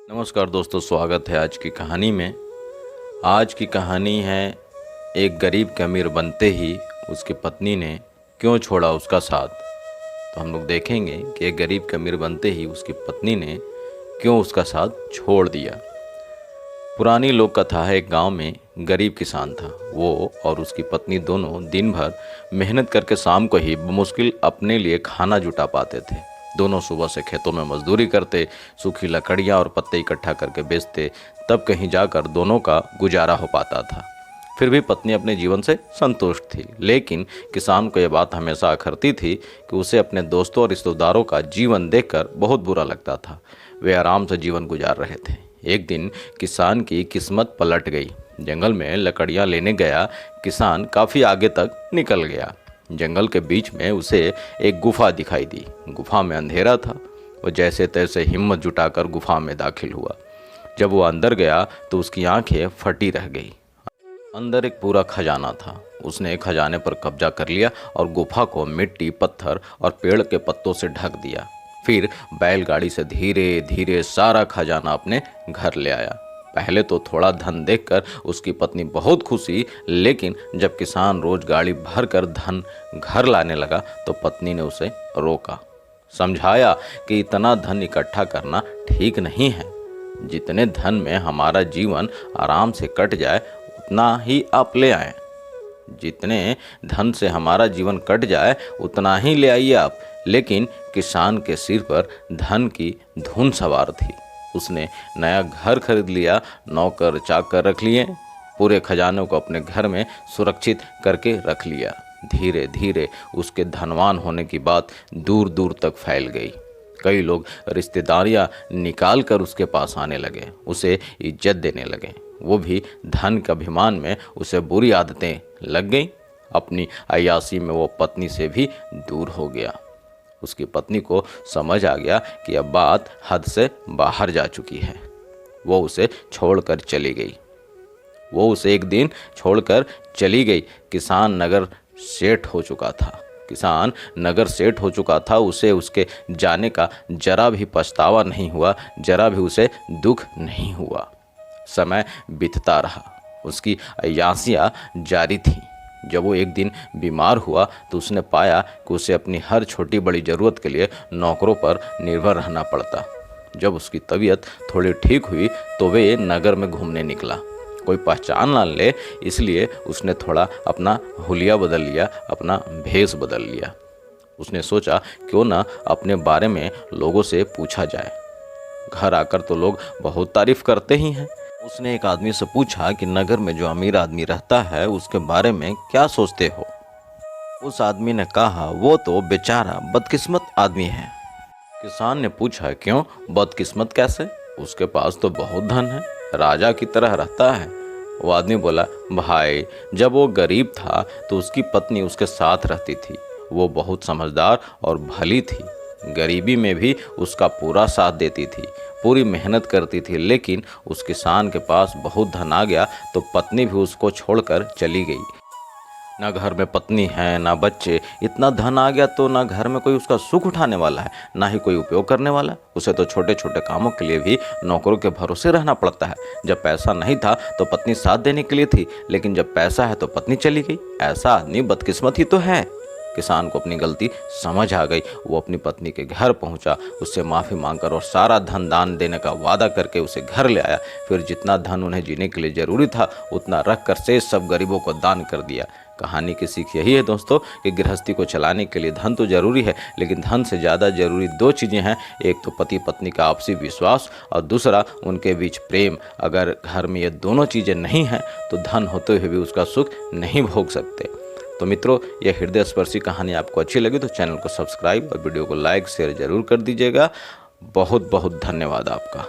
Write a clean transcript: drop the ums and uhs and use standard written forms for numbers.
नमस्कार दोस्तों, स्वागत है आज की कहानी में। आज की कहानी है एक गरीब के अमीर बनते ही उसकी पत्नी ने क्यों छोड़ा उसका साथ। तो हम लोग देखेंगे कि एक गरीब के अमीर बनते ही उसकी पत्नी ने क्यों उसका साथ छोड़ दिया। पुरानी लोक कथा है। एक गांव में गरीब किसान था। वो और उसकी पत्नी दोनों दिन भर मेहनत करके शाम को ही बमुश्किल अपने लिए खाना जुटा पाते थे। दोनों सुबह से खेतों में मजदूरी करते, सूखी लकड़ियाँ और पत्ते इकट्ठा करके बेचते, तब कहीं जाकर दोनों का गुजारा हो पाता था। फिर भी पत्नी अपने जीवन से संतुष्ट थी, लेकिन किसान को यह बात हमेशा अखरती थी कि उसे अपने दोस्तों और रिश्तेदारों का जीवन देखकर बहुत बुरा लगता था। वे आराम से जीवन गुजार रहे थे। एक दिन किसान की किस्मत पलट गई। जंगल में लकड़ियाँ लेने गया किसान काफ़ी आगे तक निकल गया। जंगल के बीच में उसे एक गुफा दिखाई दी। गुफा में अंधेरा था। वो जैसे तैसे हिम्मत जुटाकर गुफा में दाखिल हुआ। जब वो अंदर गया तो उसकी आंखें फटी रह गई। अंदर एक पूरा खजाना था। उसने खजाने पर कब्जा कर लिया और गुफा को मिट्टी, पत्थर और पेड़ के पत्तों से ढक दिया। फिर बैलगाड़ी से धीरे धीरे सारा खजाना अपने घर ले आया। पहले तो थोड़ा धन देखकर उसकी पत्नी बहुत खुशी, लेकिन जब किसान रोज गाड़ी भर कर धन घर लाने लगा तो पत्नी ने उसे रोका, समझाया कि इतना धन इकट्ठा करना ठीक नहीं है। जितने धन में हमारा जीवन आराम से कट जाए उतना ही आप ले आएं। जितने धन से हमारा जीवन कट जाए उतना ही ले आइए आप। लेकिन किसान के सिर पर धन की धुन सवार थी। उसने नया घर खरीद लिया, नौकर चाकर रख लिए, पूरे खजाने को अपने घर में सुरक्षित करके रख लिया। धीरे धीरे उसके धनवान होने की बात दूर दूर तक फैल गई। कई लोग रिश्तेदारियां निकाल कर उसके पास आने लगे, उसे इज्जत देने लगे। वो भी धन के अभिमान में उसे बुरी आदतें लग गई। अपनी अय्याशी में वो पत्नी से भी दूर हो गया। उसकी पत्नी को समझ आ गया कि अब बात हद से बाहर जा चुकी है। वो उसे छोड़कर चली गई। वो उसे एक दिन छोड़कर चली गई। किसान नगर सेठ हो चुका था। उसे उसके जाने का जरा भी पछतावा नहीं हुआ, जरा भी उसे दुख नहीं हुआ। समय बीतता रहा। उसकी अय्याशियाँ जारी थी। जब वो एक दिन बीमार हुआ तो उसने पाया कि उसे अपनी हर छोटी बड़ी ज़रूरत के लिए नौकरों पर निर्भर रहना पड़ता। जब उसकी तबीयत थोड़ी ठीक हुई तो वे नगर में घूमने निकला। कोई पहचान ना ले इसलिए उसने थोड़ा अपना हुलिया बदल लिया, अपना भेष बदल लिया। उसने सोचा क्यों ना अपने बारे में लोगों से पूछा जाए। घर आकर तो लोग बहुत तारीफ करते ही हैं। उसने एक आदमी से पूछा कि नगर में जो अमीर आदमी रहता है उसके बारे में क्या सोचते हो। उस आदमी ने कहा, वो तो बेचारा बदकिस्मत आदमी है। किसान ने पूछा, क्यों बदकिस्मत कैसे? उसके पास तो बहुत धन है, राजा की तरह रहता है। वो आदमी बोला, भाई जब वो गरीब था तो उसकी पत्नी उसके साथ रहती थी। वो बहुत समझदार और भली थी। गरीबी में भी उसका पूरा साथ देती थी, पूरी मेहनत करती थी। लेकिन उस किसान के पास बहुत धन आ गया तो पत्नी भी उसको छोड़कर चली गई। ना घर में पत्नी है ना बच्चे। इतना धन आ गया तो ना घर में कोई उसका सुख उठाने वाला है, ना ही कोई उपयोग करने वाला। उसे तो छोटे छोटे कामों के लिए भी नौकरों के भरोसे रहना पड़ता है। जब पैसा नहीं था तो पत्नी साथ देने के लिए थी, लेकिन जब पैसा है तो पत्नी चली गई। ऐसा आदमी बदकिस्मत ही तो है। किसान को अपनी गलती समझ आ गई। वो अपनी पत्नी के घर पहुंचा, उससे माफ़ी मांगकर और सारा धन दान देने का वादा करके उसे घर ले आया। फिर जितना धन उन्हें जीने के लिए ज़रूरी था उतना रख कर शेष सब गरीबों को दान कर दिया। कहानी की सीख यही है दोस्तों कि गृहस्थी को चलाने के लिए धन तो ज़रूरी है, लेकिन धन से ज़्यादा ज़रूरी दो चीज़ें हैं। एक तो पति पत्नी का आपसी विश्वास और दूसरा उनके बीच प्रेम। अगर घर में ये दोनों चीज़ें नहीं हैं तो धन होते हुए भी उसका सुख नहीं भोग सकते। तो मित्रों, यह हृदय स्पर्शी कहानी आपको अच्छी लगी तो चैनल को सब्सक्राइब और वीडियो को लाइक शेयर ज़रूर कर दीजिएगा। बहुत बहुत धन्यवाद आपका।